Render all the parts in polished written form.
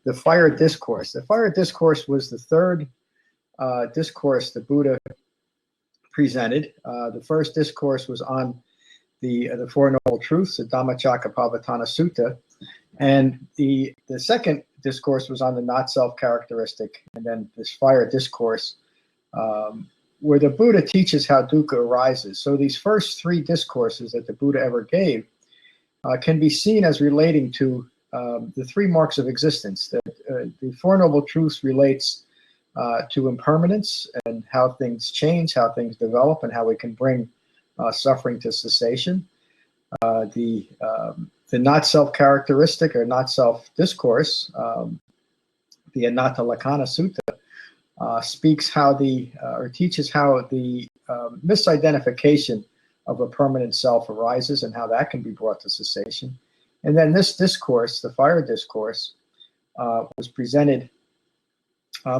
the Fire Discourse. The Fire Discourse was the third discourse the Buddha presented. The first discourse was on the Four Noble Truths, the Dhammacakkappavattana Sutta, and the second discourse was on the not-self characteristic, and then this Fire Discourse, where the Buddha teaches how dukkha arises. So these first three discourses that the Buddha ever gave can be seen as relating to the three marks of existence. The Four Noble Truths relates to impermanence and how things change, how things develop, and how we can bring suffering to cessation. The not-self characteristic or not-self discourse, the Anatta Lakkhana Sutta, speaks how or teaches how the misidentification of a permanent self arises and how that can be brought to cessation. And then this discourse, the Fire Discourse, was presented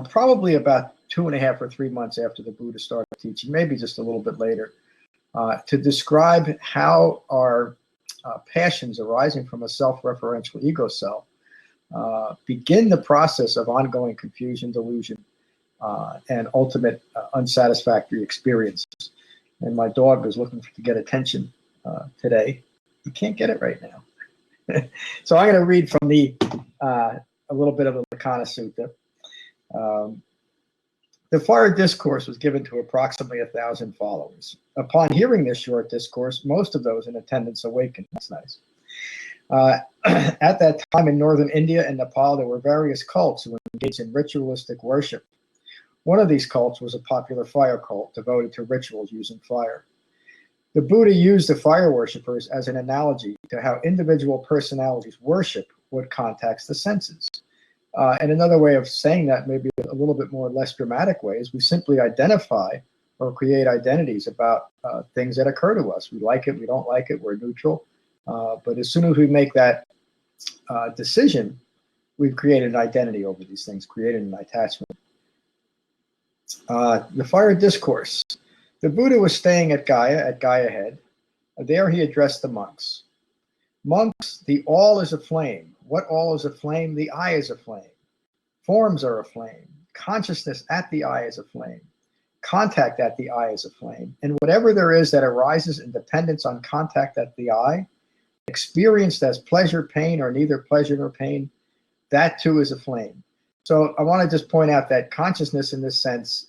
probably about 2.5 or 3 months after the Buddha started teaching, maybe just a little bit later, to describe how our passions arising from a self-referential ego self begin the process of ongoing confusion, delusion, and ultimate unsatisfactory experiences. And my dog was looking to get attention today. He can't get it right now. So I'm going to read from a little bit of the Lakkhana Sutta. The Fire Discourse was given to approximately 1,000 followers. Upon hearing this short discourse, most of those in attendance awakened. That's nice. At that time in northern India and Nepal, there were various cults who engaged in ritualistic worship. One of these cults was a popular fire cult devoted to rituals using fire. The Buddha used the fire worshippers as an analogy to how individual personalities worship what contacts the senses. And another way of saying that, maybe a little bit more less dramatic way, is we simply identify or create identities about things that occur to us. We like it, we don't like it, we're neutral. But as soon as we make that decision, we've created an identity over these things, created an attachment. The Fire Discourse. The Buddha was staying at Gaya Head. There he addressed the monks. Monks, the all is a flame. What all is a flame? The eye is a flame. Forms are a flame. Consciousness at the eye is a flame. Contact at the eye is a flame. And whatever there is that arises in dependence on contact at the eye, experienced as pleasure, pain, or neither pleasure nor pain, that too is a flame. So I want to just point out that consciousness in this sense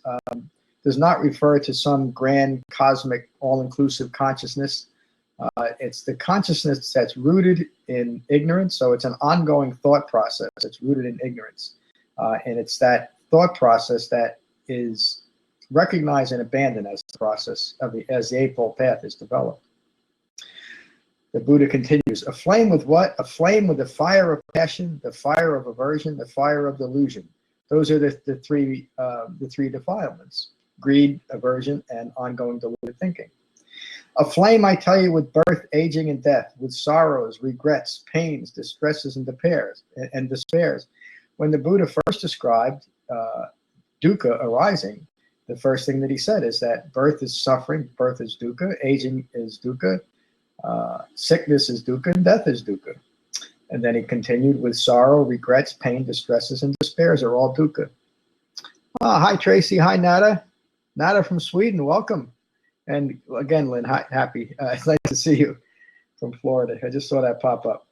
does not refer to some grand cosmic all-inclusive consciousness. It's the consciousness that's rooted in ignorance, so it's an ongoing thought process that's rooted in ignorance. And it's that thought process that is recognized and abandoned as the process of as the Eightfold Path is developed. The Buddha continues, a flame with what? A flame with the fire of passion, the fire of aversion, the fire of delusion. Those are the three defilements: greed, aversion, and ongoing deluded thinking. A flame, I tell you, with birth, aging, and death, with sorrows, regrets, pains, distresses, and despairs. When the Buddha first described dukkha arising, the first thing that he said is that birth is suffering, birth is dukkha, aging is dukkha, sickness is dukkha, and death is dukkha. And then he continued with sorrow, regrets, pain, distresses, and despairs are all dukkha. Hi, Tracy. Hi, Nada. Nada from Sweden. Welcome. And again, Lynn, hi, happy. It's nice to see you from Florida. I just saw that pop up.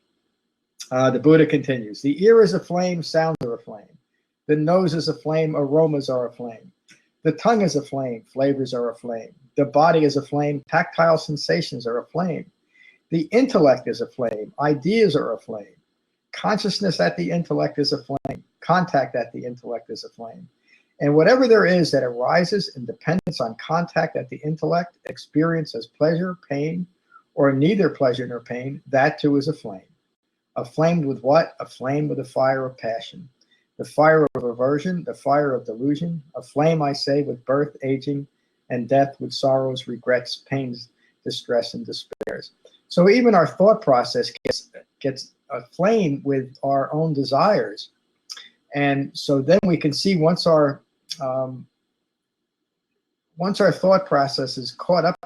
The Buddha continues. The ear is a flame, sounds are a flame. The nose is a flame, aromas are a flame. The tongue is a flame, flavors are a flame. The body is a flame, tactile sensations are a flame. The intellect is a flame, ideas are a flame. Consciousness at the intellect is a flame. Contact at the intellect is a flame. And whatever there is that arises in dependence on contact at the intellect, experience as pleasure, pain, or neither pleasure nor pain, that too is a flame. A flame with what? A flame with a fire of passion. The fire of aversion, the fire of delusion. A flame, I say, with birth, aging, and death, with sorrows, regrets, pains, distress, and despairs. So even our thought process gets aflame with our own desires. And so then we can see once our thought process is caught up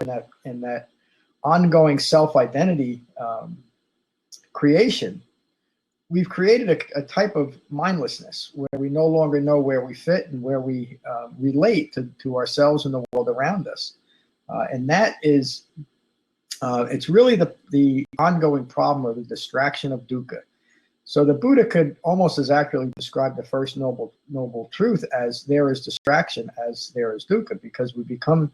in that ongoing self-identity creation, we've created a type of mindlessness where we no longer know where we fit and where we relate to ourselves and the world around us. And that is, it's really the ongoing problem or the distraction of dukkha. So the Buddha could almost as accurately describe the first noble truth as there is distraction as there is dukkha, because we become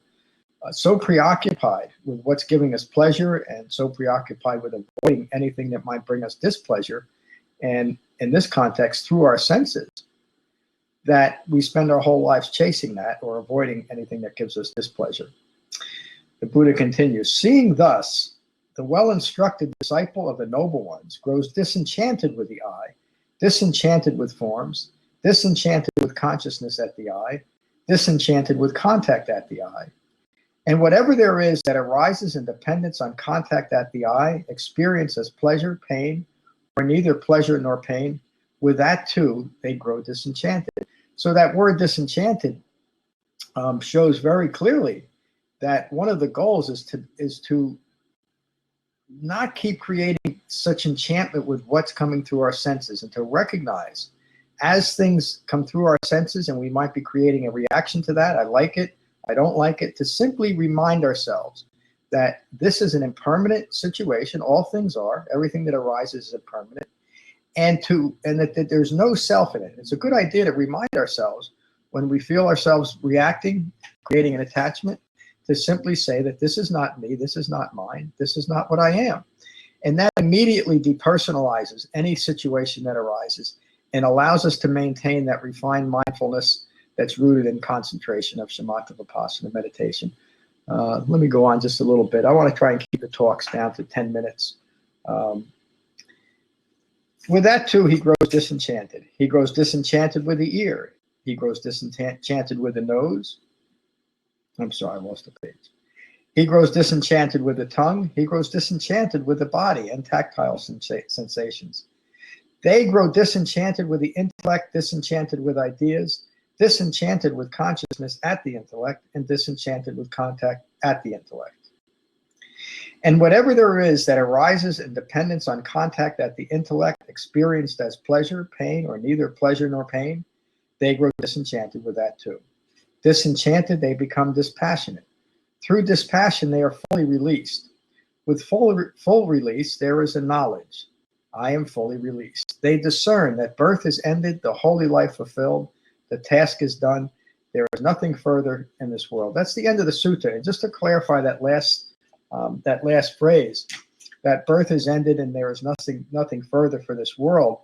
so preoccupied with what's giving us pleasure and so preoccupied with avoiding anything that might bring us displeasure, and in this context, through our senses, that we spend our whole lives chasing that or avoiding anything that gives us displeasure. The Buddha continues, seeing thus, the well-instructed disciple of the noble ones grows disenchanted with the eye, disenchanted with forms, disenchanted with consciousness at the eye, disenchanted with contact at the eye. And whatever there is that arises in dependence on contact at the eye, experience as pleasure, pain, or neither pleasure nor pain, with that too, they grow disenchanted. So that word disenchanted shows very clearly that one of the goals is to not keep creating such enchantment with what's coming through our senses, and to recognize as things come through our senses and we might be creating a reaction to that, I like it, I don't like it, to simply remind ourselves that this is an impermanent situation. All things are, everything that arises is impermanent, and that there's no self in it. It's a good idea to remind ourselves when we feel ourselves reacting, creating an attachment, to simply say that this is not me, this is not mine, this is not what I am. And that immediately depersonalizes any situation that arises and allows us to maintain that refined mindfulness that's rooted in concentration of Shamatha-Vipassana meditation. Let me go on just a little bit. I want to try and keep the talks down to 10 minutes. With that too, he grows disenchanted. He grows disenchanted with the ear. He grows disenchanted with the nose. I'm sorry, I lost the page. He grows disenchanted with the tongue. He grows disenchanted with the body and tactile sensations. They grow disenchanted with the intellect, disenchanted with ideas, disenchanted with consciousness at the intellect, and disenchanted with contact at the intellect. And whatever there is that arises in dependence on contact at the intellect, experienced as pleasure, pain, or neither pleasure nor pain, they grow disenchanted with that too. Disenchanted, they become dispassionate. Through dispassion, they are fully released. With full release, there is a knowledge. I am fully released. They discern that birth is ended, the holy life fulfilled, the task is done. There is nothing further in this world. That's the end of the sutta. And just to clarify that last phrase, that birth is ended and there is nothing further for this world,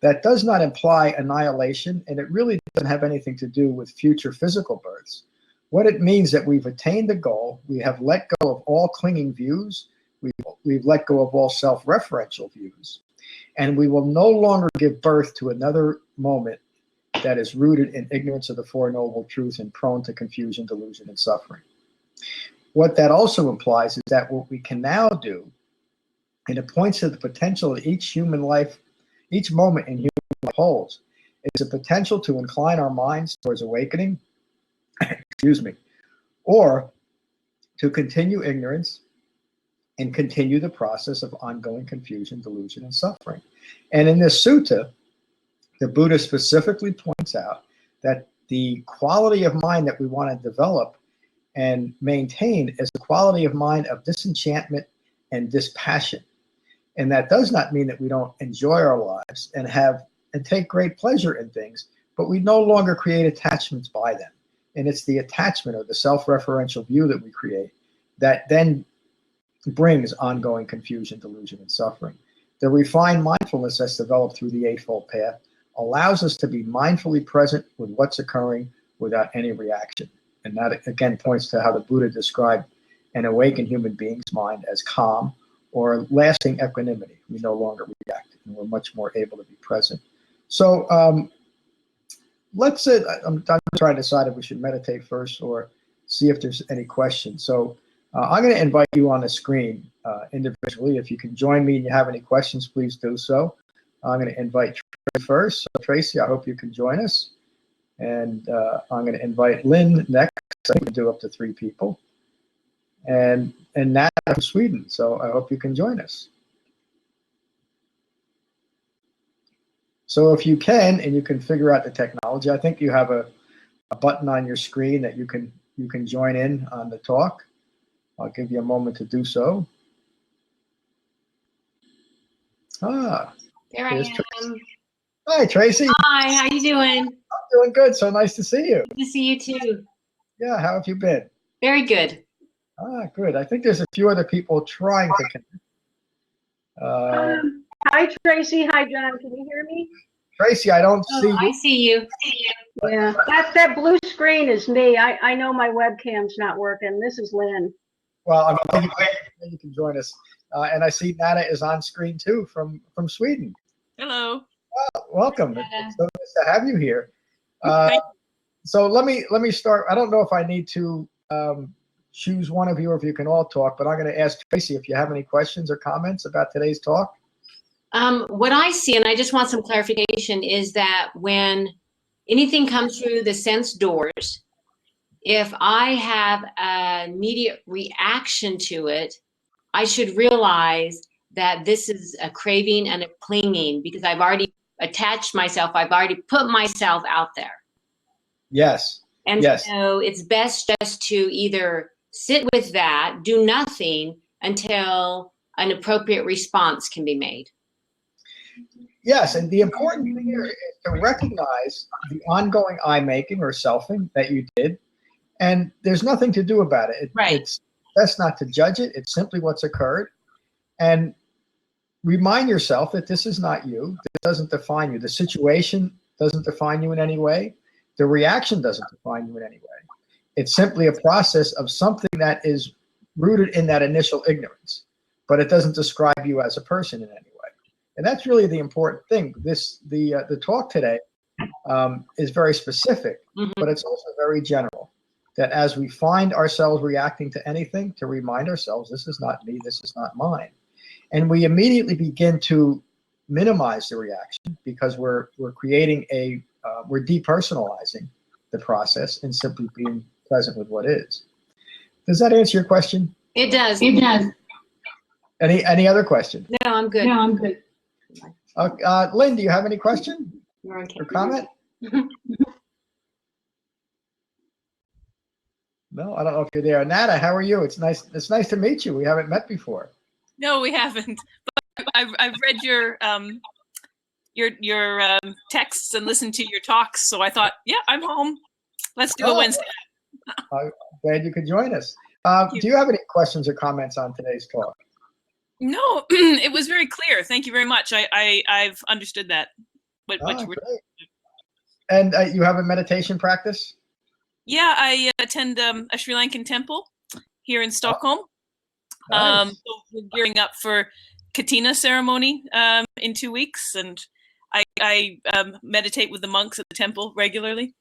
that does not imply annihilation, and it really doesn't have anything to do with future physical births. What it means that we've attained the goal, we have let go of all clinging views, we've let go of all self-referential views, and we will no longer give birth to another moment that is rooted in ignorance of the Four Noble Truths and prone to confusion, delusion, and suffering. What that also implies is that what we can now do, and it points to the potential that each human life, each moment in human life holds, is a potential to incline our minds towards awakening, excuse me, or to continue ignorance and continue the process of ongoing confusion, delusion, and suffering. And in this sutta, the Buddha specifically points out that the quality of mind that we want to develop and maintain is the quality of mind of disenchantment and dispassion. And that does not mean that we don't enjoy our lives and take great pleasure in things, but we no longer create attachments by them. And it's the attachment or the self-referential view that we create that then brings ongoing confusion, delusion, and suffering. The refined mindfulness that's developed through the Eightfold Path allows us to be mindfully present with what's occurring without any reaction. And that, again, points to how the Buddha described an awakened human being's mind as calm or lasting equanimity. We no longer react, and we're much more able to be present. So let's say, I'm trying to decide if we should meditate first or see if there's any questions. So I'm going to invite you on the screen individually. If you can join me and you have any questions, please do so. I'm going to invite Tracy first. So Tracy, I hope you can join us. And I'm going to invite Lynn next. I can do up to 3 people. And Nat from Sweden. So I hope you can join us. So if you can, and you can figure out the technology, I think you have a button on your screen that you can join in on the talk. I'll give you a moment to do so. Ah, there I am. Tracy. Hi, Tracy. Hi, how you doing? I'm doing good. So nice to see you. Good to see you too. Yeah, how have you been? Very good. Ah, good. I think there's a few other people trying to connect. Hi, Tracy. Hi, John. Can you hear me? Tracy, I don't see you. I see you. Yeah, that blue screen is me. I know my webcam's not working. This is Lynn. Well, I'm glad you can join us. And I see Nana is on screen too from Sweden. Hello. Welcome. It's so nice to have you here. So let me start. I don't know if I need to choose one of you or if you can all talk, but I'm going to ask Tracy if you have any questions or comments about today's talk. What I see, and I just want some clarification, is that when anything comes through the sense doors, if I have an immediate reaction to it, I should realize that this is a craving and a clinging because I've already attached myself. I've already put myself out there. Yes. And yes. So it's best just to either sit with that, do nothing until an appropriate response can be made. Yes, and the important thing here is to recognize the ongoing I-making or selfing that you did, and there's nothing to do about it. Right. It's best not to judge it. It's simply what's occurred, and remind yourself that this is not you. It doesn't define you. The situation doesn't define you in any way. The reaction doesn't define you in any way. It's simply a process of something that is rooted in that initial ignorance, but it doesn't describe you as a person in any way. And that's really the important thing. The talk today is very specific, but it's also very general. That as we find ourselves reacting to anything, to remind ourselves, this is not me, this is not mine. And we immediately begin to minimize the reaction because we're creating we're depersonalizing the process and simply being present with what is. Does that answer your question? It does. It does. Any other question? No, I'm good. No, I'm good. Lynn, do you have any question Okay. or comment? No, I don't know if you're there. Nada, how are you? It's nice to meet you. We haven't met before. No, we haven't. But I've read your texts and listened to your talks, so I thought, yeah, I'm home. Let's do a Wednesday. I'm glad you could join us. Do you have any questions or comments on today's talk? No, it was very clear. Thank you very much. I've understood that. What you were great. And you have a meditation practice? Yeah, I attend a Sri Lankan temple here in Stockholm. Nice. So we're gearing up for Katina ceremony in 2 weeks, and I meditate with the monks at the temple regularly.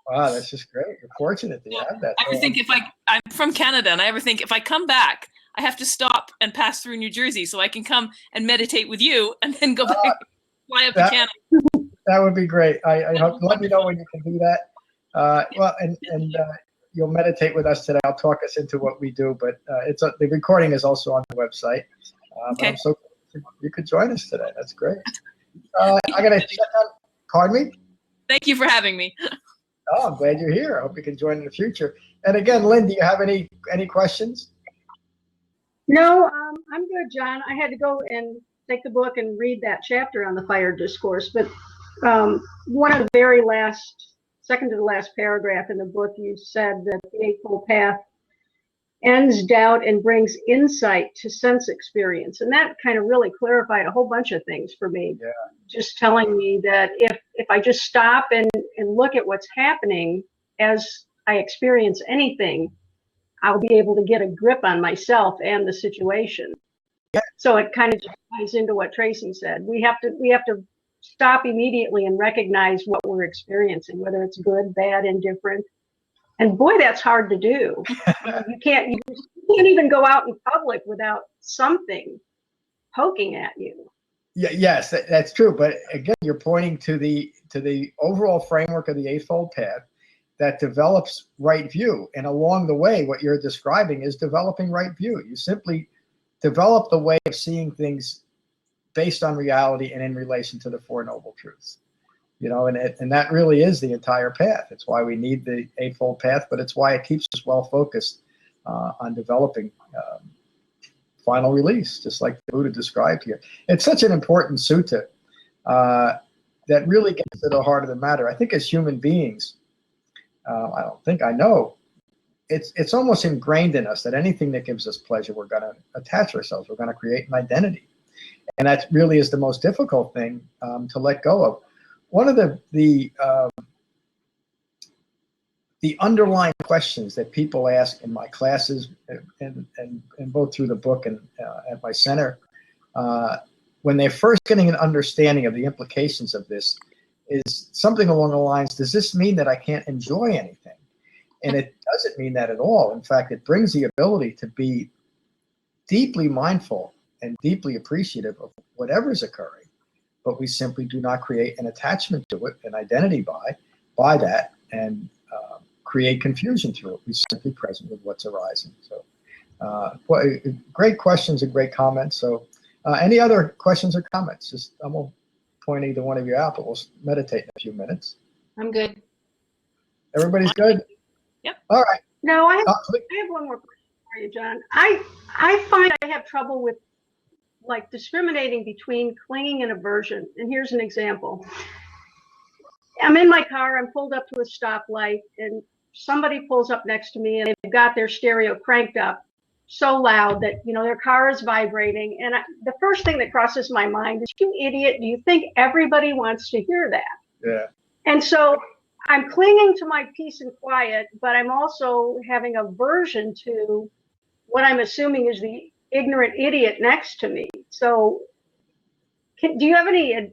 Wow, that's just great. You're fortunate that you have that. I think I'm from Canada, and I ever think if I come back, I have to stop and pass through New Jersey so I can come and meditate with you and then go back, fly up to Canada. That would be great. I hope. Let me know when you can do that. Well, and you'll meditate with us today. I'll talk us into what we do, but the recording is also on the website. Okay. I'm so glad you could join us today. That's great. I gotta check out. Pardon me. Thank you for having me. Oh, I'm glad you're here. I hope you can join in the future. And again, Lynn, do you have any questions? No, I'm good, John. I had to go and take the book and read that chapter on the Fire Discourse, but one of the very second to the last paragraph in the book, you said that the Eightfold Path ends doubt and brings insight to sense experience. And that kind of really clarified a whole bunch of things for me. Yeah. Just telling me that if I just stop and look at what's happening as I experience anything, I'll be able to get a grip on myself and the situation. Yeah. So it kind of ties into what Tracy said. We have to stop immediately and recognize what we're experiencing, whether it's good, bad, indifferent. And boy, that's hard to do. You can't even go out in public without something poking at you. Yeah, yes, that's true. But again, you're pointing to the overall framework of the Eightfold Path that develops right view. And along the way, what you're describing is developing right view. You simply develop the way of seeing things based on reality and in relation to the Four Noble Truths. You know, and that really is the entire path. It's why we need the Eightfold Path, but it's why it keeps us well focused on developing final release, just like the Buddha described here. It's such an important sutta that really gets to the heart of the matter. I think as human beings, I don't think I know, it's almost ingrained in us that anything that gives us pleasure, we're going to attach ourselves. We're going to create an identity. And that really is the most difficult thing to let go of. One of the underlying questions that people ask in my classes and both through the book and at my center, when they're first getting an understanding of the implications of this, is something along the lines, does this mean that I can't enjoy anything? And it doesn't mean that at all. In fact, it brings the ability to be deeply mindful and deeply appreciative of whatever's occurring, but we simply do not create an attachment to it, an identity by that, and create confusion through it. We're simply present with what's arising. So great questions and great comments. So any other questions or comments? Just I won't point either one of you out, but we'll meditate in a few minutes. I'm good. Everybody's good? Yep. All right. No, I have one more question for you, John. I find I have trouble with like discriminating between clinging and aversion. And here's an example. I'm in my car, I'm pulled up to a stoplight, and somebody pulls up next to me and they've got their stereo cranked up so loud that, you know, their car is vibrating. And the first thing that crosses my mind is, you idiot, do you think everybody wants to hear that? Yeah. And so I'm clinging to my peace and quiet, but I'm also having aversion to what I'm assuming is the ignorant idiot next to me. So do you have any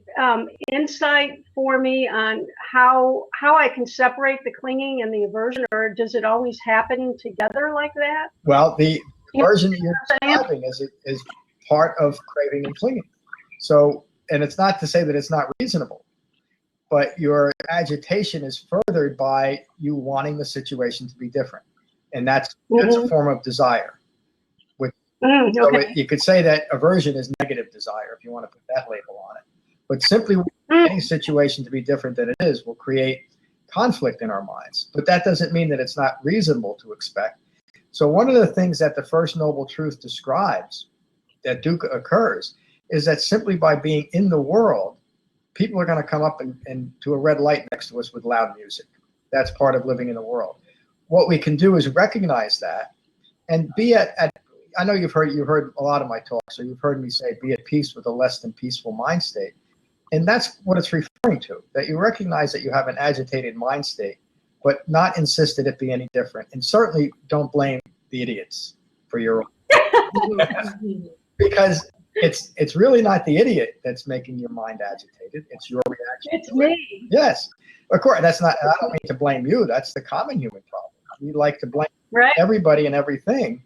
insight for me on how I can separate the clinging and the aversion, or does it always happen together like that? Well, the aversion that you're describing is part of craving and clinging. So, and it's not to say that it's not reasonable, but your agitation is furthered by you wanting the situation to be different. And that's a form of desire. Okay. So you could say that aversion is negative desire, if you want to put that label on it. But simply wanting any situation to be different than it is will create conflict in our minds. But that doesn't mean that it's not reasonable to expect. So one of the things that the First Noble Truth describes that dukkha occurs is that simply by being in the world, people are going to come up and to a red light next to us with loud music. That's part of living in the world. What we can do is recognize that and be at I know you've heard a lot of my talks, so you've heard me say, be at peace with a less than peaceful mind state. And that's what it's referring to, that you recognize that you have an agitated mind state, but not insist that it be any different. And certainly don't blame the idiots for your because it's really not the idiot that's making your mind agitated. It's your reaction. It's me. Yes. Of course, that's not, I don't mean to blame you. That's the common human problem. We like to blame everybody and everything.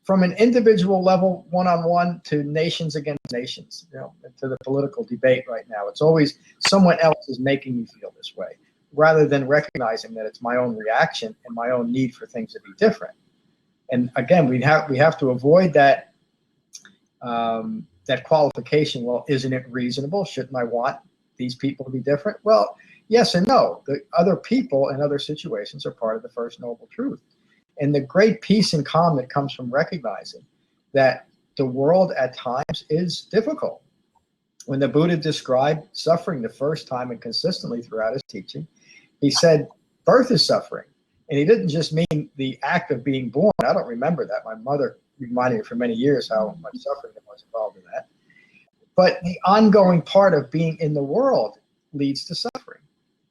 From an individual level, one-on-one, to nations against nations, you know, to the political debate right now. It's always someone else is making me feel this way, rather than recognizing that it's my own reaction and my own need for things to be different. And again, we have to avoid that that qualification. Well, isn't it reasonable? Shouldn't I want these people to be different? Well, yes and no. The other people and other situations are part of the First Noble Truth. And the great peace and calm that comes from recognizing that the world at times is difficult. When the Buddha described suffering the first time and consistently throughout his teaching, he said birth is suffering. And he didn't just mean the act of being born. I don't remember that. My mother reminded me for many years how much suffering there was involved in that. But the ongoing part of being in the world leads to suffering.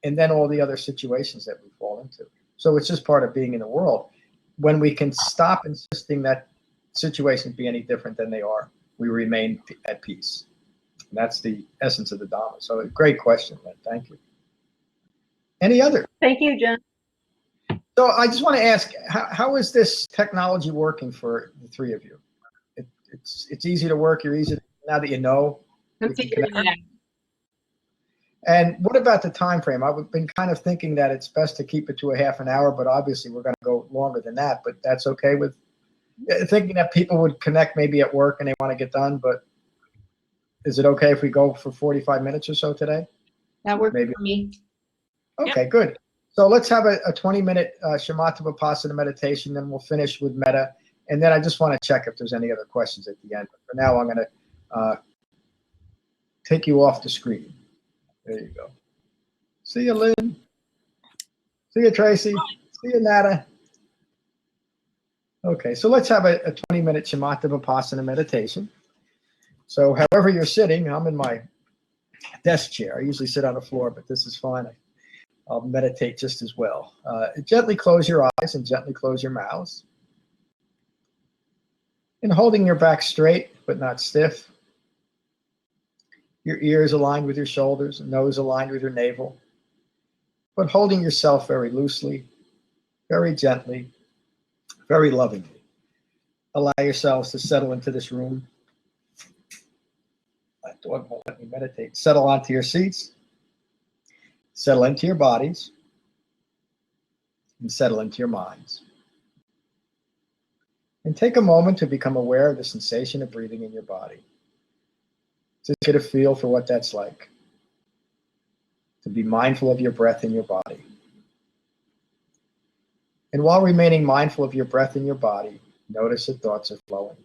And then all the other situations that we fall into. So it's just part of being in the world. When we can stop insisting that situations be any different than they are, we remain at peace. And that's the essence of the Dhamma. So great question, Lynn. Thank you. Any other? Thank you, John. So I just want to ask, how is this technology working for the three of you? It's easy to work. You're easy now that you know. I'm figuring it out. And what about the time frame? I've been kind of thinking that it's best to keep it to a half an hour, but obviously we're going to go longer than that. But that's okay with thinking that people would connect maybe at work and they want to get done. But is it okay if we go for 45 minutes or so today? That works Maybe. for me. Okay, good. So let's have a 20-minute Shamatha-Vipassana meditation, then we'll finish with metta. And then I just want to check if there's any other questions at the end. But for now, I'm going to take you off the screen. There you go. See you, Lynn. See you, Tracy. See you, Nada. Okay, so let's have a 20-minute Shamatha-Vipassana meditation. So however you're sitting, I'm in my desk chair. I usually sit on the floor, but this is fine. I'll meditate just as well. Gently close your eyes and gently close your mouths. And holding your back straight, but not stiff. Your ears aligned with your shoulders, nose aligned with your navel. But holding yourself very loosely, very gently, very lovingly. Allow yourselves to settle into this room. My dog won't let me meditate. Settle onto your seats. Settle into your bodies. And settle into your minds. And take a moment to become aware of the sensation of breathing in your body. Just get a feel for what that's like. To be mindful of your breath in your body. And while remaining mindful of your breath in your body, notice that thoughts are flowing.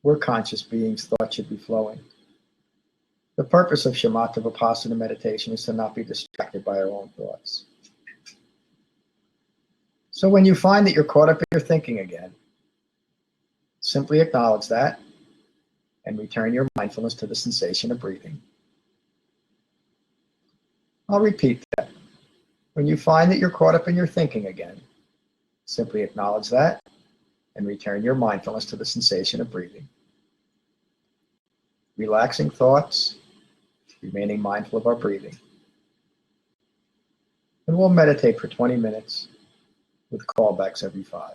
We're conscious beings, thoughts should be flowing. The purpose of Shamatha-Vipassana meditation is to not be distracted by our own thoughts. So when you find that you're caught up in your thinking again, simply acknowledge that and return your mindfulness to the sensation of breathing. I'll repeat that. When you find that you're caught up in your thinking again, simply acknowledge that and return your mindfulness to the sensation of breathing. Relaxing thoughts, remaining mindful of our breathing. And we'll meditate for 20 minutes with callbacks every 5.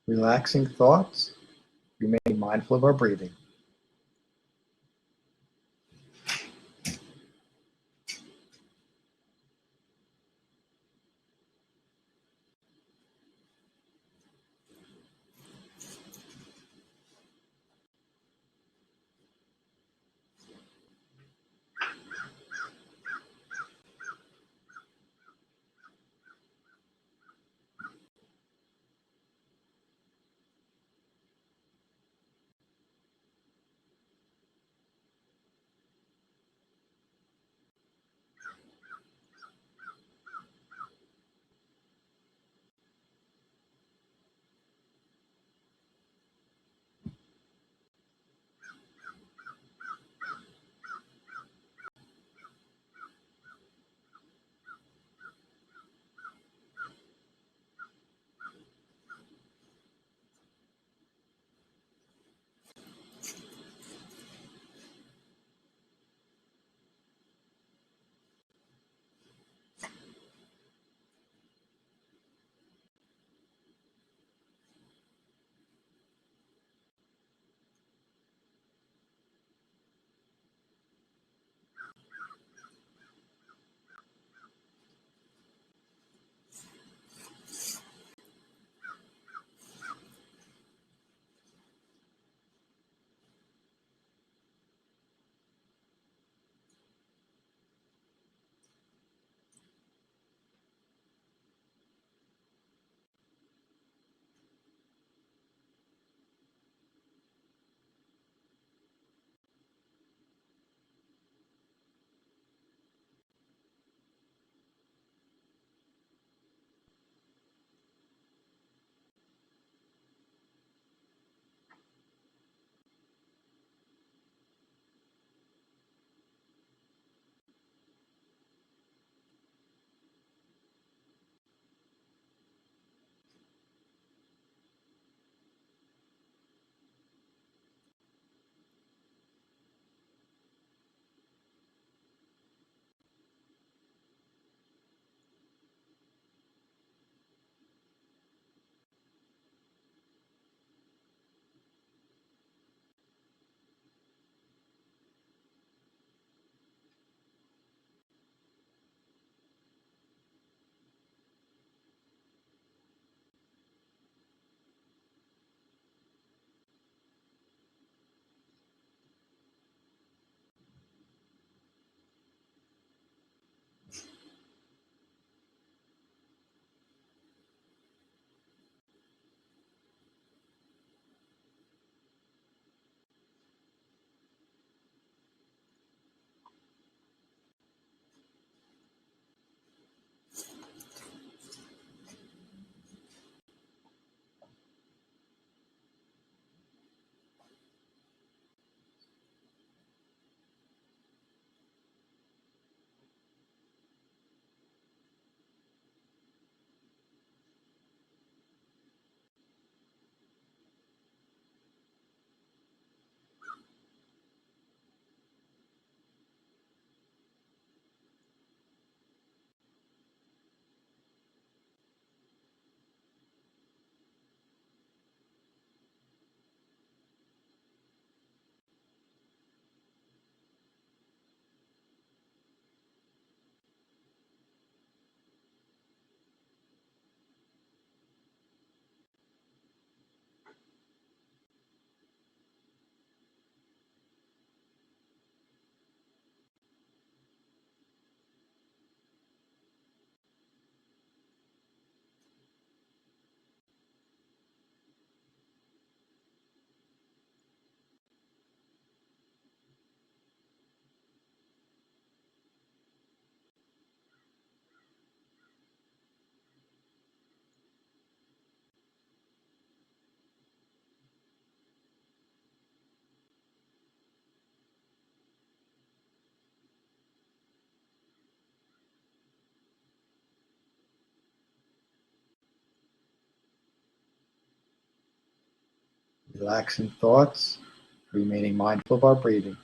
Relaxing thoughts, remaining mindful of our breathing. Relaxing thoughts, remaining mindful of our breathing.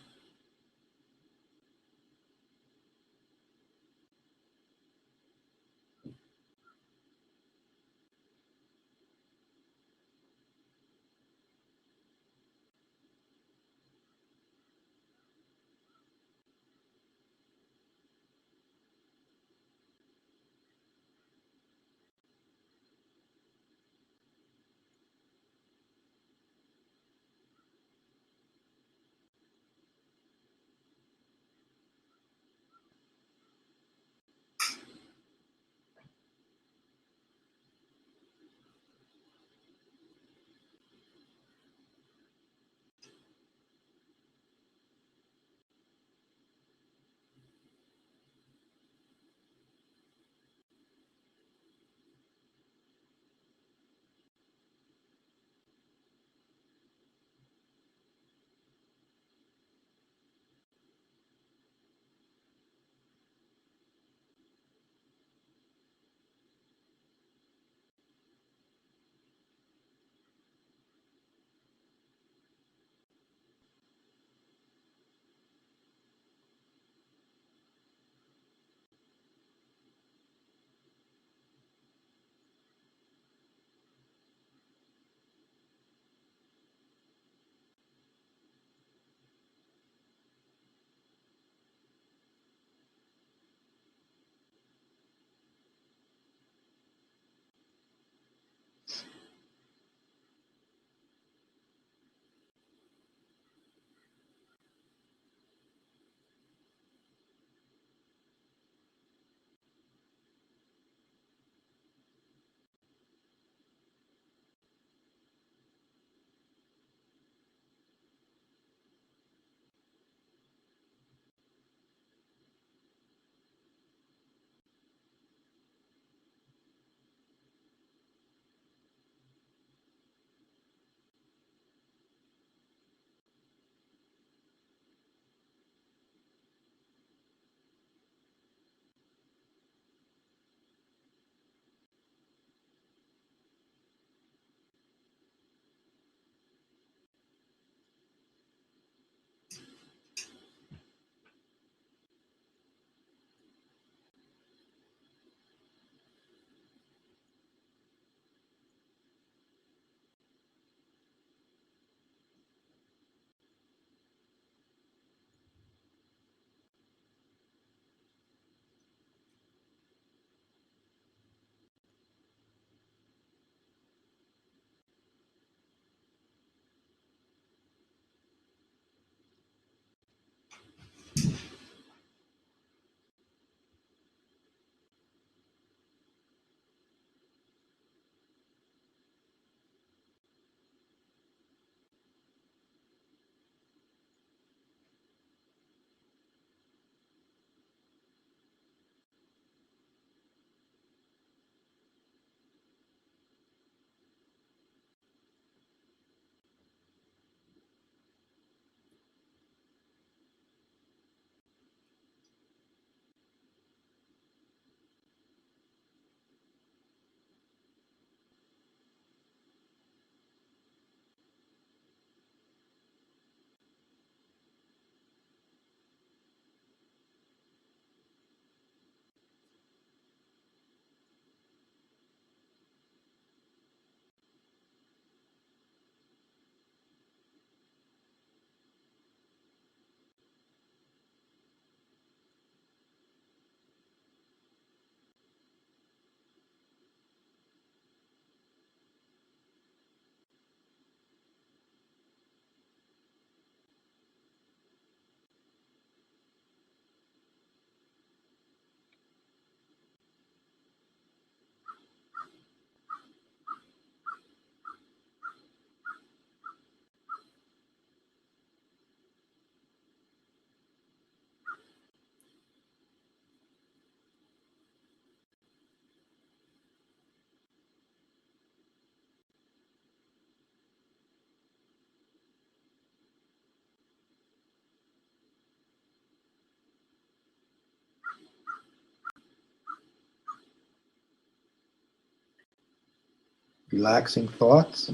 relaxing thoughts,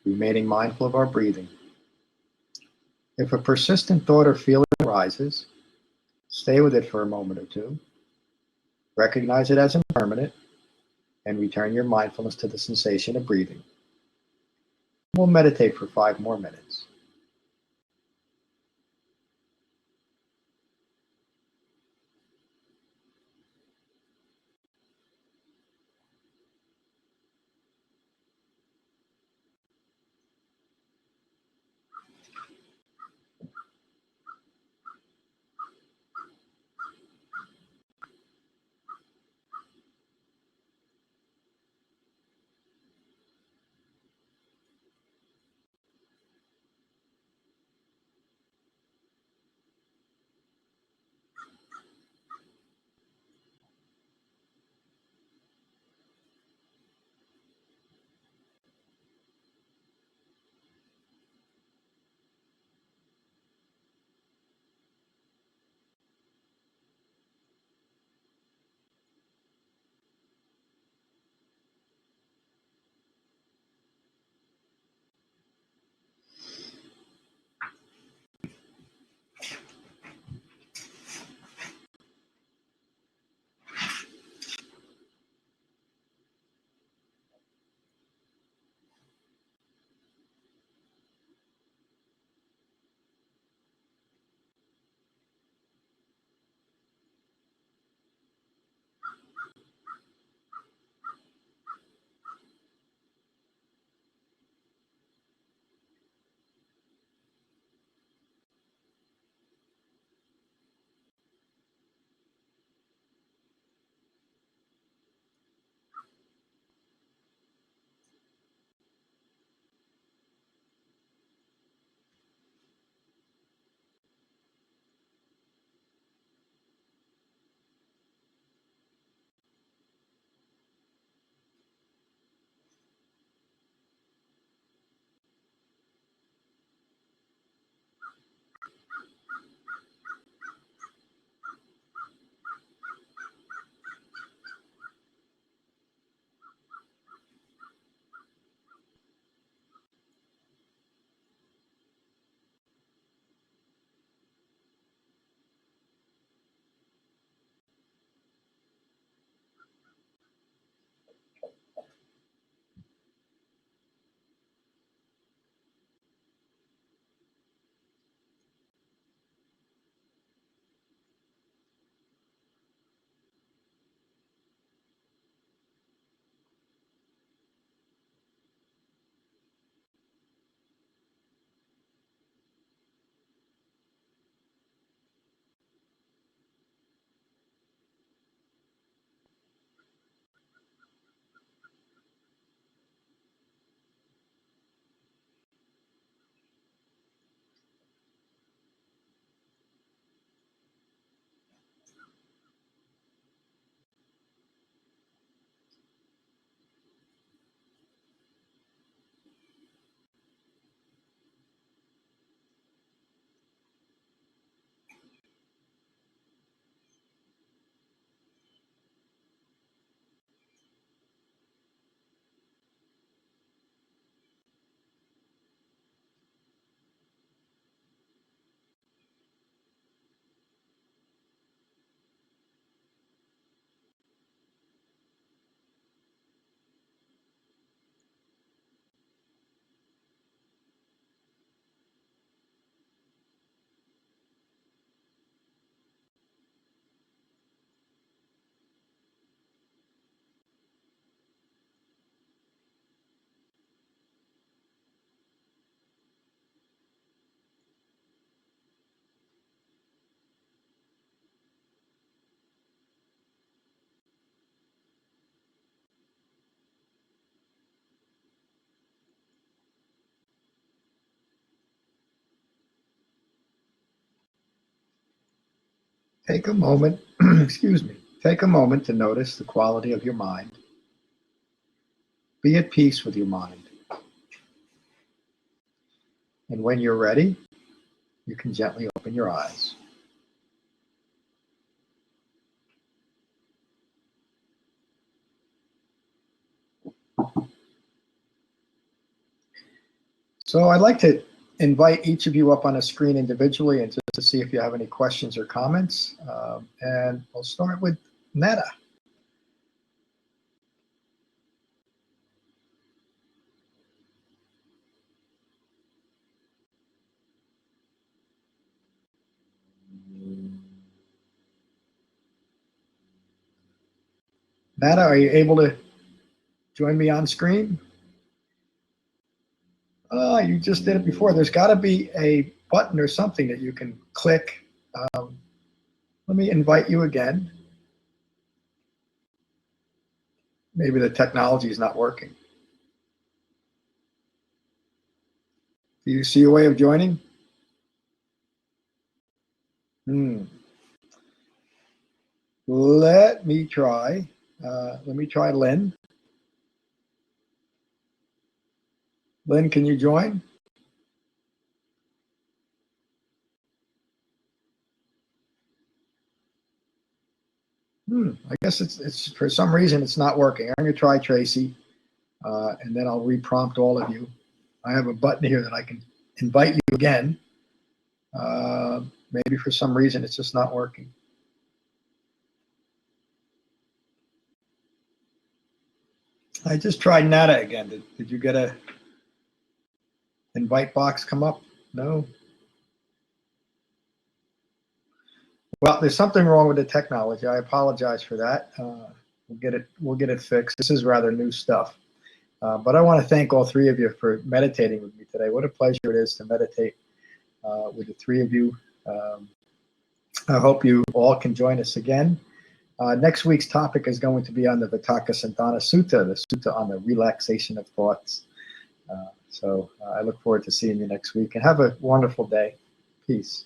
remaining mindful of our breathing. If a persistent thought or feeling arises, stay with it for a moment or two, recognize it as impermanent, and return your mindfulness to the sensation of breathing. We'll meditate for 5 more minutes. Take a moment, excuse me, take a moment to notice the quality of your mind. Be at peace with your mind. And when you're ready, you can gently open your eyes. So I'd like to invite each of you up on a screen individually and just to see if you have any questions or comments. And we'll start with Netta. Netta, are you able to join me on screen? Oh, you just did it before. There's got to be a button or something that you can click. Let me invite you again. Maybe the technology is not working. Do you see a way of joining? Let me try. Lynn. Lynn, can you join? I guess it's for some reason it's not working. I'm going to try Tracy, and then I'll re-prompt all of you. I have a button here that I can invite you again. Maybe for some reason it's just not working. I just tried Nada again. Did you get a invite box come up? No. Well, there's something wrong with the technology. I apologize for that. We'll get it fixed. This is rather new stuff. But I want to thank all three of you for meditating with me today. What a pleasure it is to meditate with the three of you. I hope you all can join us again. Next week's topic is going to be on the Vitakka-Sandana Sutta, the sutta on the relaxation of thoughts. So I look forward to seeing you next week, and have a wonderful day. Peace.